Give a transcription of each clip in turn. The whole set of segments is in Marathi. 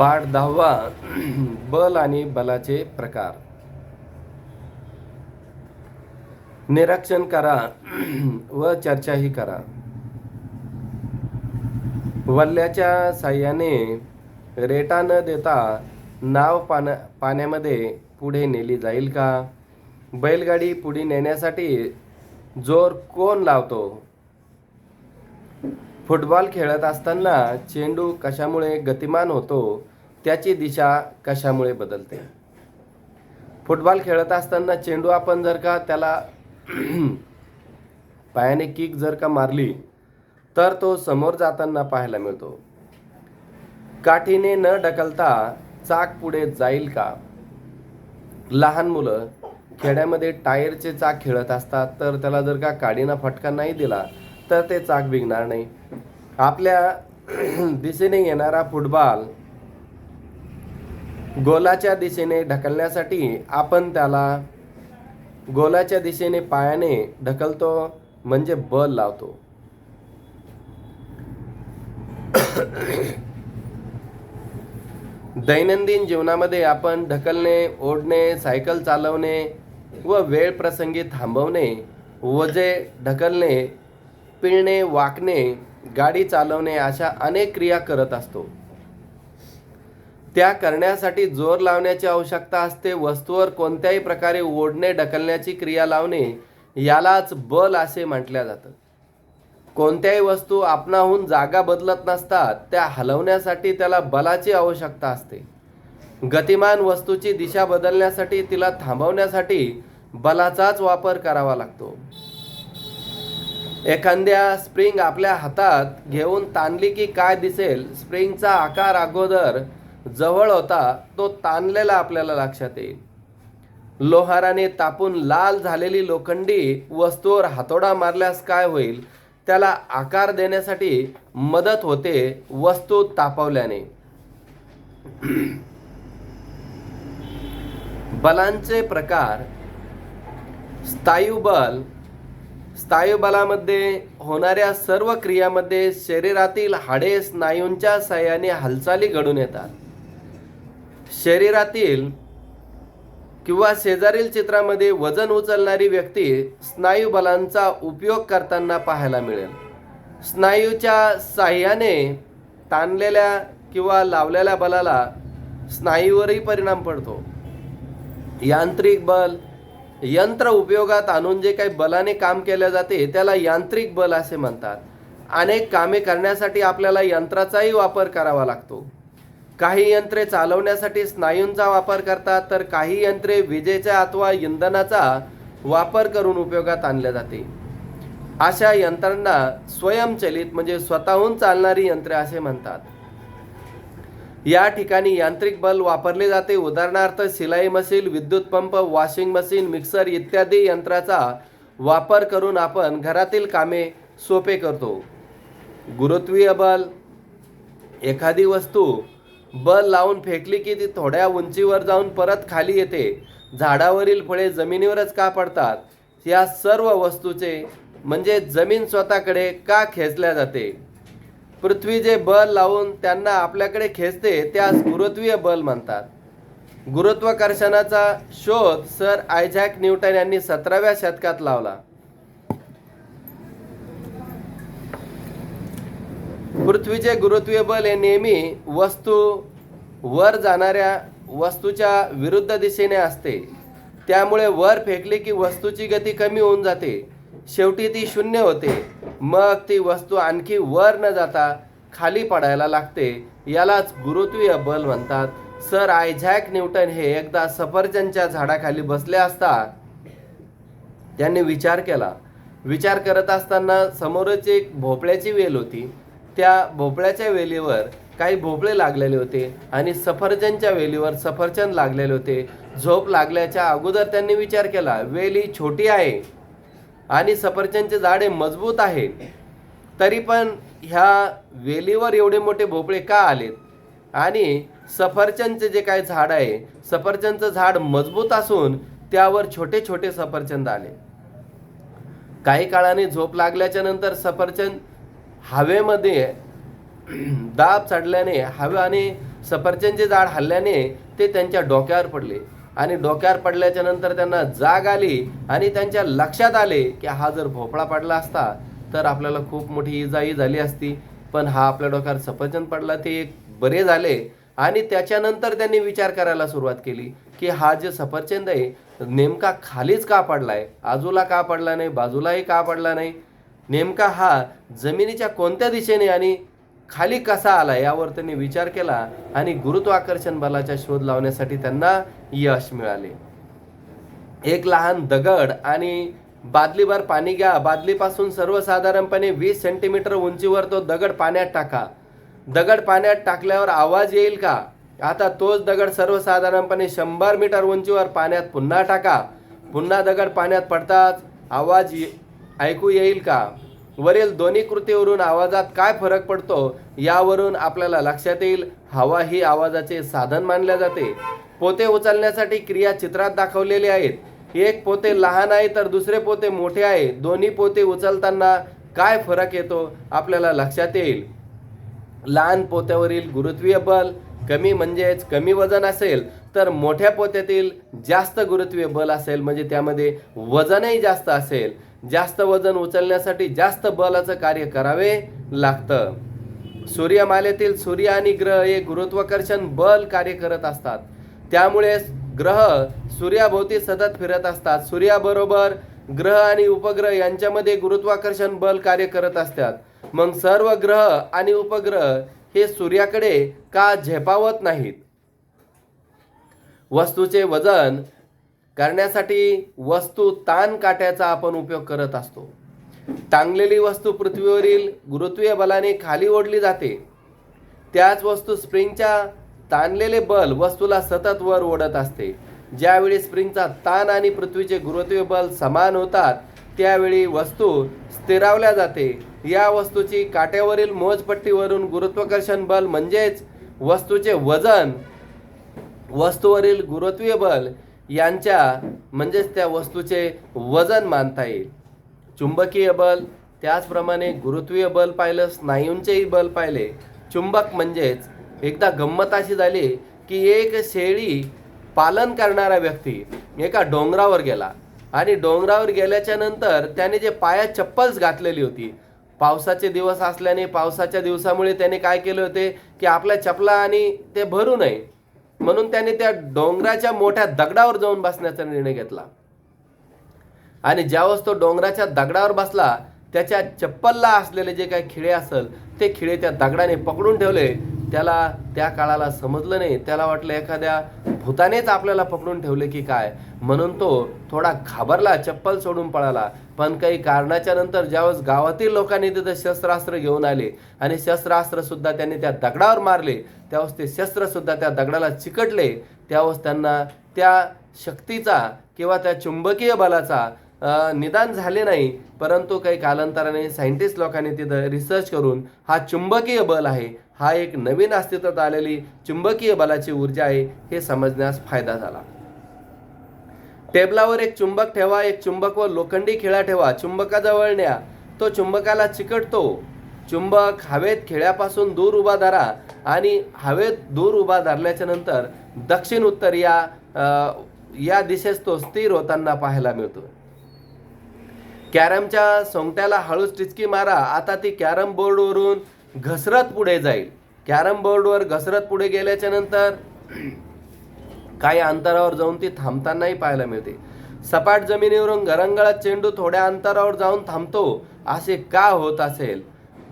पाठ 10वा बल आणि बलाचे प्रकार. निरीक्षण करा व चर्चाही करा. वल्ल्याच्या साह्याने रेटा न देता नाव पाण्यामध्ये पुढे नेली जाईल का? बैलगाडी पुढे नेण्यासाठी जोर कोण लावतो? फुटबॉल खेळत असताना चेंडू कशामुळे गतिमान होतो? त्याची दिशा कशामुळे बदलते? फुटबॉल खेळत असताना चेंडू आपण जर का त्याला पायाने किक जर का मारली तर तो समोर जाताना पाहायला मिळतो. काठीने न ढकलता चाक पुढे जाईल का? लहान मुलं खेड्यामध्ये टायरचे चाक खेळत असतात, तर त्याला जर का काडीना फटका नाही दिला तर ते चाक बिघणार नाही. आपल्या दिशेने येणारा फुटबॉल गोलाच्या दिशेने ढकलण्यासाठी आपण त्याला गोलाच्या दिशेने पायाने ढकलतो, म्हणजे बल लावतो. दैनंदिन जीवनामध्ये आपण ढकलणे, ओढणे, सायकल चालवणे व वेळ प्रसंगी थांबवणे, ओझे ढकलणे, पिळणे, वाकणे, गाडी चालवणे अशा अनेक क्रिया करत असतो. त्या करण्यासाठी जोर लावण्याची आवश्यकता असते. वस्तूवर कोणत्याही प्रकारे ओढणे, ढकलण्याची क्रिया लावणे यालाच बल असे म्हटले जातं. कोणत्याही वस्तू आपणाहून जागा बदलत नसतात, त्या हलवण्यासाठी त्याला बलाची आवश्यकता असते. गतिमान वस्तूची दिशा बदलण्यासाठी, तिला थांबवण्यासाठी बलाचाच वापर करावा लागतो. एखाद्या स्प्रिंग आपल्या हातात घेऊन ताणली की काय दिसेल? स्प्रिंगचा आकार अगोदर जवळ होता, तो ताणलेला आपल्याला लक्षात येईल. लोहाराने तापून लाल झालेली लोखंडी वस्तूवर हातोडा मारल्यास काय होईल? त्याला आकार देण्यासाठी मदत होते वस्तू तापवल्याने. बलांचे प्रकार. स्थायू बल. स्थायू बलामध्ये होणाऱ्या सर्व क्रियामध्ये शरीरातील हाडे स्नायूंच्या साह्याने हालचाली घडून येतात. शरीरातील किंवा शेजारील चित्रामध्ये वजन उचलणारी व्यक्ती स्नायू बलांचा उपयोग करताना पाहायला मिळेल. स्नायूच्या साह्याने ताणलेल्या किंवा लावलेल्या बलाला स्नायूवरही परिणाम पडतो. यांत्रिक बल. यंत्र उपयोगात आणून जे काही बलाने काम केले जाते त्याला यांत्रिक बल असे म्हणतात. अनेक कामे करण्यासाठी आपल्याला यंत्राचाही वापर करावा लागतो. काही यंत्रे चालवण्यासाठी स्नायूंचा वापर करतात, तर काही यंत्रे विजेच्या अथवा इंधनाचा वापर करून उपयोगात आणले जाते. अशा यंत्रांना स्वयंचलित म्हणजे स्वतःहून चालणारी यंत्रे असे म्हणतात. या ठिकाणी यांत्रिक बल वापरले जाते. उदाहरणार्थ शिलाई मशीन, विद्युत पंप, वॉशिंग मशीन, मिक्सर इत्यादी यंत्राचा वापर करून आपण घरातील कामे सोपे करतो. गुरुत्वीय बल. एखादी वस्तू बल लावून फेकली की ती थोड्या उंचीवर जाऊन परत खाली येते. झाडावरील फळे जमिनीवरच का पडतात? या सर्व वस्तूचे म्हणजे जमीन स्वतःकडे का खेचल्या जाते? पृथ्वी जे बल लावून त्यांना आपल्याकडे खेचते त्यास गुरुत्वीय बल म्हणतात. गुरुत्वाकर्षणाचा शोध सर आयझॅक न्यूटन यांनी 17व्या शतकात लावला. पृथ्वीचे गुरुत्वीय बल हे नेहमी वस्तू वर जाणाऱ्या वस्तूच्या विरुद्ध दिशेने असते. त्यामुळे वर फेकली की वस्तूची गती कमी होऊन जाते. शेवटी ती शून्य होते. मग ती वस्तू आणखी वर न जाता खाली पडायला लागते. यालाच गुरुत्वीय बल म्हणतात. सर आयझॅक न्यूटन हे एकदा सफरचंदच्या झाडाखाली बसले असता त्यांनी विचार केला. विचार करत असताना समोरच एक भोपळ्याची वेल होती. त्या भोपळ्याच्या वेलीवर काही भोपळे लागलेले होते आणि सफरचंदच्या वेलीवर सफरचंद लागलेले होते. झोप लागल्याच्या अगोदर त्यांनी विचार केला, वेल ही छोटी आहे आणि सफरचंदचे झाड हे मजबूत आहे, तरी पण ह्या वेलीवर एवढे मोठे भोपळे का आलेत? आणि सफरचंदचे जे काही झाड आहे, सफरचंदचं झाड मजबूत असून त्यावर छोटे छोटे सफरचंद आले. काही काळाने झोप लागल्याच्या नंतर सफरचंद हवेमध्ये दाब चढल्याने हवेने सफरचंदचे झाड हल्ल्याने ते त्यांच्या डोक्यावर पडले आणि डोक्यावर पडल्याच्या नंतर त्यांना जाग आली आणि त्यांच्या लक्षात आले की हा जर भोपळा पडला असता तर आपल्याला खूप मोठी इजाही झाली असती, पण हा आपल्या डोक्यावर सफरचंद पडला ते एक बरे झाले. आणि त्याच्यानंतर त्यांनी विचार करायला सुरुवात केली की हा जे सफरचंद आहे नेमका खालीच का पडलाय, आजूला का पडला नाही, बाजूलाही का पडला नाही, नेमका हा जमिनीच्या कोणत्या दिशेने आणि खाली कसा आला यावर त्यांनी विचार केला आणि गुरुत्वाकर्षण बलाचा शोध लावण्यासाठी त्यांना यश मिळाले. एक लहान दगड आणि बादलीभर पाणी घ्या, बादलीपासून सर्वसाधारणपणे 20 सेंटीमीटर उंचीवर तो दगड पाण्यात टाका. दगड पाण्यात टाकल्यावर आवाज येईल का? आता तोच दगड सर्वसाधारणपणे 100 मीटर उंचीवर पाण्यात पुन्हा टाका. पुन्हा दगड पाण्यात पडताच आवाज ऐकू येईल का? वरील दोन्ही कृतीवरून आवाजात काय फरक पडतो यावरून आपल्याला लक्षात येईल. हवा ही आवाजाचे साधन मानले जाते. पोते उचलण्यासाठी क्रिया चित्रात दाखवलेले आहेत. एक पोते लहान आहे तर दुसरे पोते मोठे आहे. दोन्ही पोते उचलताना काय फरक येतो आपल्याला लक्षात येईल. लहान पोत्यावरील गुरुत्वीय बल कमी म्हणजेच कमी वजन असेल तर मोठ्या पोत्यातील जास्त गुरुत्वीय बल असेल म्हणजे त्यामध्ये वजनही जास्त असेल. जास्त वजन उचलण्यासाठी जास्त बलाचं कार्य करावे लागतं. सूर्यमालेतील सूर्य आणि ग्रह हे गुरुत्वाकर्षण बल कार्य करत असतात. त्यामुळे ग्रह सूर्याभोवती सतत फिरत असतात. सूर्याबरोबर ग्रह आणि उपग्रह यांच्यामध्ये गुरुत्वाकर्षण बल कार्य करत असतात. मग सर्व ग्रह आणि उपग्रह हे सूर्याकडे का झेपावत नाहीत? वस्तूचे वजन करण्यासाठी वस्तू ताण काट्याचा आपण उपयोग करत असतो. टांगलेली वस्तू पृथ्वीवरील गुरुत्वीय बलाने खाली ओढली जाते. त्याच वस्तू स्प्रिंगच्या ताणलेले बल वस्तूला सतत वर ओढत असते. ज्यावेळी स्प्रिंगचा ताण आणि पृथ्वीचे गुरुत्वीय बल समान होतात त्यावेळी वस्तू स्थिरावल्या जाते. या वस्तूची काट्यावरील मोजपट्टीवरून गुरुत्वाकर्षण बल म्हणजेच वस्तूचे वजन वस्तूवरील गुरुत्वीय बल यांच्या म्हणजेच त्या वस्तूचे वजन मानता येईल. चुंबकीय बल त्याचप्रमाणे गुरुत्वीय बल पाहिलं, स्नायूंचेही बल पाहिले. चुंबक म्हणजेच एकदा गंमत अशी झाली की एक शेळी पालन करणारा व्यक्ती एका डोंगरावर गेला आणि डोंगरावर गेल्याच्या नंतर त्याने जे पायात चप्पल्स घातलेली होती, पावसाचे दिवस असल्याने पावसाच्या दिवसामुळे त्याने काय केले होते की आपल्या चपला आणि ते भरू नये म्हणून त्याने त्या डोंगराच्या मोठ्या दगडावर जाऊन बसण्याचा निर्णय घेतला. आणि ज्यावेळेस तो डोंगराच्या दगडावर बसला त्याच्या चप्पलला असलेले जे काही खिळे असेल ते खिळे त्या दगडाने पकडून ठेवले. त्याला त्या काळाला समजलं नाही, त्याला वाटलं एखाद्या भूतानेच आपल्याला पकडून ठेवले की काय, म्हणून तो थोडा घाबरला, चप्पल सोडून पळाला. पण काही कारणाच्या नंतर ज्यावेळेस गावातील लोकांनी तिथं शस्त्रास्त्र घेऊन आले आणि शस्त्रास्त्र सुद्धा त्यांनी त्या दगडावर मारले, त्यावेळेस ते शस्त्र सुद्धा त्या दगडाला चिकटले. त्यावेळेस त्यांना त्या शक्तीचा किंवा त्या चुंबकीय बलाचा निदान झाले नाही, परंतु काही कालांतराने सायंटिस्ट लोकांनी तिथं रिसर्च करून हा चुंबकीय बल आहे, हा एक नवीन अस्तित्वात आलेली चुंबकीय बलाची ऊर्जा आहे हे समजण्यास फायदा झाला. टेबलावर एक चुंबक ठेवा, एक चुंबक व लोखंडी खिळा ठेवा, चुंबकाजवळ न्या, तो चुंबकाला चिकटतो. चुंबक हवेत खिळ्यापासून दूर उभा धरा आणि हवेत दूर उभा धरल्याच्या नंतर दक्षिण उत्तर या दिशेस तो स्थिर होताना पाहायला मिळतो. कॅरमच्या सोंगट्याला हळूच टिचकी मारा, आता ती कॅरम बोर्डवरून घसरत पुढे जाईल. कॅरम बोर्डवर घसरत पुढे गेल्याच्या नंतर काही अंतरावर जाऊन ती थांबतानाही पाहायला मिळते. सपाट जमिनीवरून घरंगळत चेंडू थोड्या अंतरावर जाऊन थांबतो, असे का होत असेल?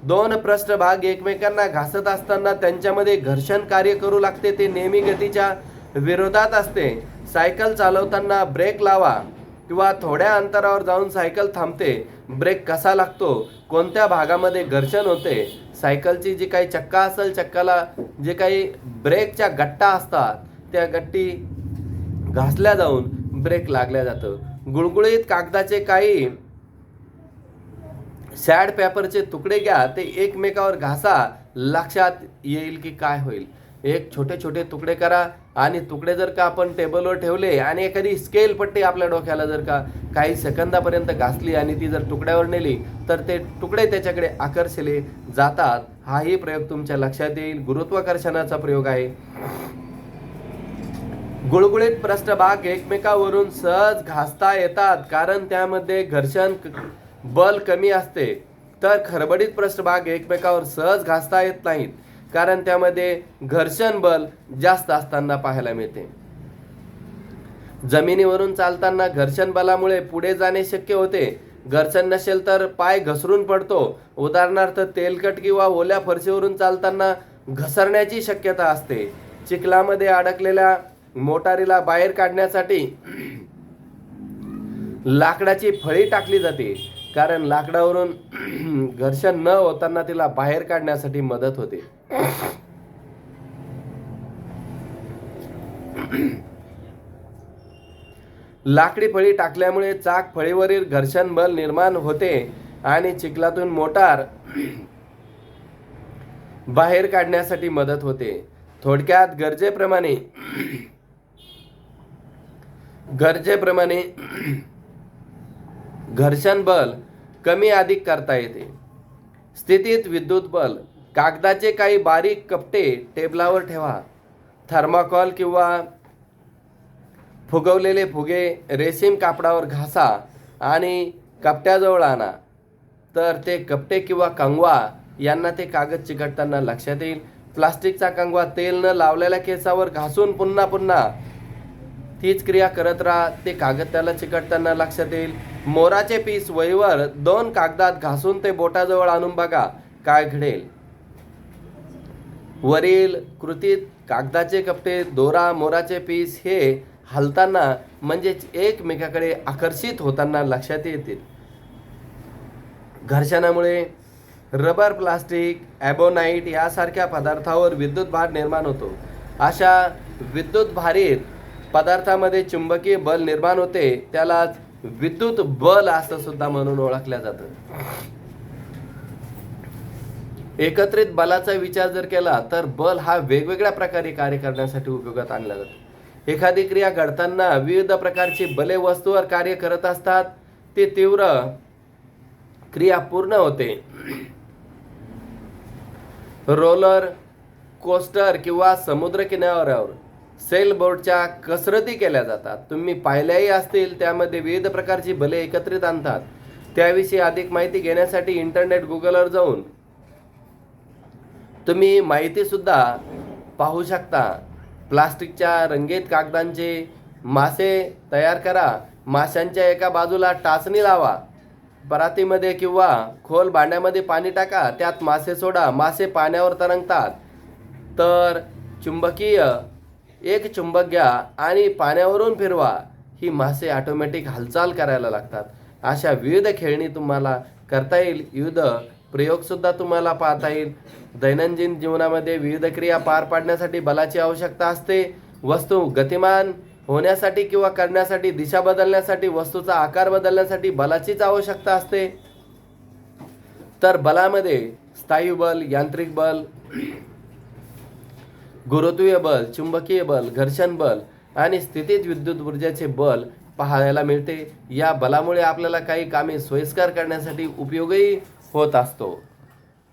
दोन पृष्ठभाग एकमेकांना घासत असताना त्यांच्यामध्ये घर्षण कार्य करू लागते, ते नेहमी गतीच्या विरोधात असते. सायकल चालवताना ब्रेक लावा किंवा थोड्या अंतरावर जाऊन सायकल थांबते, ब्रेक कसा लागतो, कोणत्या भागामध्ये घर्षण होते. सायकलची जी काही चक्का असेल, चक्काला जे काही ब्रेकच्या गट्टा असतात त्या गट्टी घासल्या जाऊन ब्रेक लागल्या जातं. गुळगुळीत कागदाचे काही सॅड पेपरचे तुकडे घ्या, ते एकमेकावर घासा, लक्षात येईल की काय होईल. एक छोटे छोटे तुकडे करा आणि तुकडे जर का आपण टेबलवर ठेवले आणि एखादी स्केल पट्टी आपल्या डोक्याला जर का काही सेकंदापर्यंत घासली आणि ती जर तुकड्यावर नेली तर ते तुकडे त्याच्याकडे आकर्षले जातात. हाही प्रयोग तुमच्या लक्षात येईल. गुरुत्वाकर्षणाचा प्रयोग आहे. गुळगुळीत पृष्ठभाग एकमेकावरून सहज घासता येतात कारण त्यामध्ये घर्षण बल कमी असते. तर खरबडीत पृष्ठभाग एकमेकावर सहज घासता येत नाहीत कारण त्यामध्ये घर्षण बल जास्त असताना पाहायला मिळते. जमिनीवरून चालताना घर्षण बलामुळे पुढे जाणे शक्य होते. घर्षण नसेल तर पाय घसरून पडतो. उदाहरणार्थ तेलकट किंवा ओल्या फरशीवरून चालताना घसरण्याची शक्यता असते. चिखलामध्ये अडकलेल्या मोटारीला बाहेर काढण्यासाठी लाकडाची फळी टाकली जाते कारण लाकडावरून घर्षण न होताना तिला बाहेर काढण्यासाठी मदत होते. लाकडी फळी टाकल्यामुळे चाक फळीवरील घर्षण बल निर्माण होते आणि चिखलातून मोटार बाहेर काढण्यासाठी मदत होते. थोडक्यात गरजेप्रमाणे घर्षण बल कमी अधिक करता येते. स्थितीत विद्युत बल. कागदाचे काही बारीक कपटे टेबलावर ठेवा. थर्माकोल किंवा फुगवलेले फुगे रेशीम कापडावर घासा आणि कपट्याजवळ आणा तर ते कपटे किंवा कंगवा यांना ते कागद चिकटताना लक्षात येईल. प्लास्टिकचा कंगवा तेल न लावलेल्या केसावर घासून पुन्हा पुन्हा तीच क्रिया करत राहा. ते कागद त्याला चिकटताना लक्षात येईल. मोराचे पीस वहीवर 2 कागदात घासून ते बोटाजवळ आणून बघा काय घडेल. वरील कृतीत कागदाचे कपटे, दोरा, मोराचे पीस हे हलताना म्हणजेच एकमेकाकडे आकर्षित होताना लक्षात येतील. घर्षणामुळे रबर, प्लास्टिक, ॲबोनाइट यासारख्या पदार्थावर विद्युत भार निर्माण होतो. अशा विद्युत भारित पदार्थामध्ये चुंबकीय बल निर्माण होते. त्यालाच विद्युत बल असं सुद्धा म्हणून ओळखलं जातं. एकत्रित बलाचा विचार जर केला तर बल हा वेगवेगळ्या प्रकारे कार्य करण्यासाठी उपयोगात आणला जातो. एखादी क्रिया घडताना विविध प्रकारची बले वस्तूवर कार्य करत असतात. ती तीव्र क्रिया पूर्ण होते. रोलर कोस्टर किंवा समुद्र किनाऱ्यावर सेलबोटच्या कसरती केल्या जातात. तुम्ही पाहिल्याही असतील. त्यामध्ये विविध प्रकारची बले एकत्रित आणतात. त्याविषयी अधिक माहिती घेण्यासाठी इंटरनेट गुगलवर जाऊन तुम्ही माहिती सुद्धा पाहू शकता. प्लास्टिकच्या रंगीत कागदांचे मासे तयार करा. माशांच्या एका बाजूला टाचणी लावा. परातीमध्ये किंवा खोल भांड्यामध्ये पाणी टाका. त्यात मासे सोडा. मासे पाण्यावर तरंगतात. तर एक चुंबक घ्या आणि पाण्यावरून फिरवा. ही मासे ऑटोमॅटिक हालचाल करायला लागतात. अशा विविध खेळणी तुम्हाला करता येईल. विविध प्रयोगसुद्धा तुम्हाला पाहता येईल. दैनंदिन जीवनामध्ये विविध क्रिया पार पाडण्यासाठी बलाची आवश्यकता असते. वस्तू गतिमान होण्यासाठी किंवा करण्यासाठी, दिशा बदलण्यासाठी, वस्तूचा आकार बदलण्यासाठी बलाचीच आवश्यकता असते. तर बलामध्ये स्थायी बल, यांत्रिक बल, गुरुत्वीय बल, चुंबकीय बल, घर्षण बल आणि स्थितीत विद्युत ऊर्जेचे बल पाहायला मिळते. या बलामुळे आपल्याला काही कामे सोयीस्कर करण्यासाठी उपयोगही होत असतो.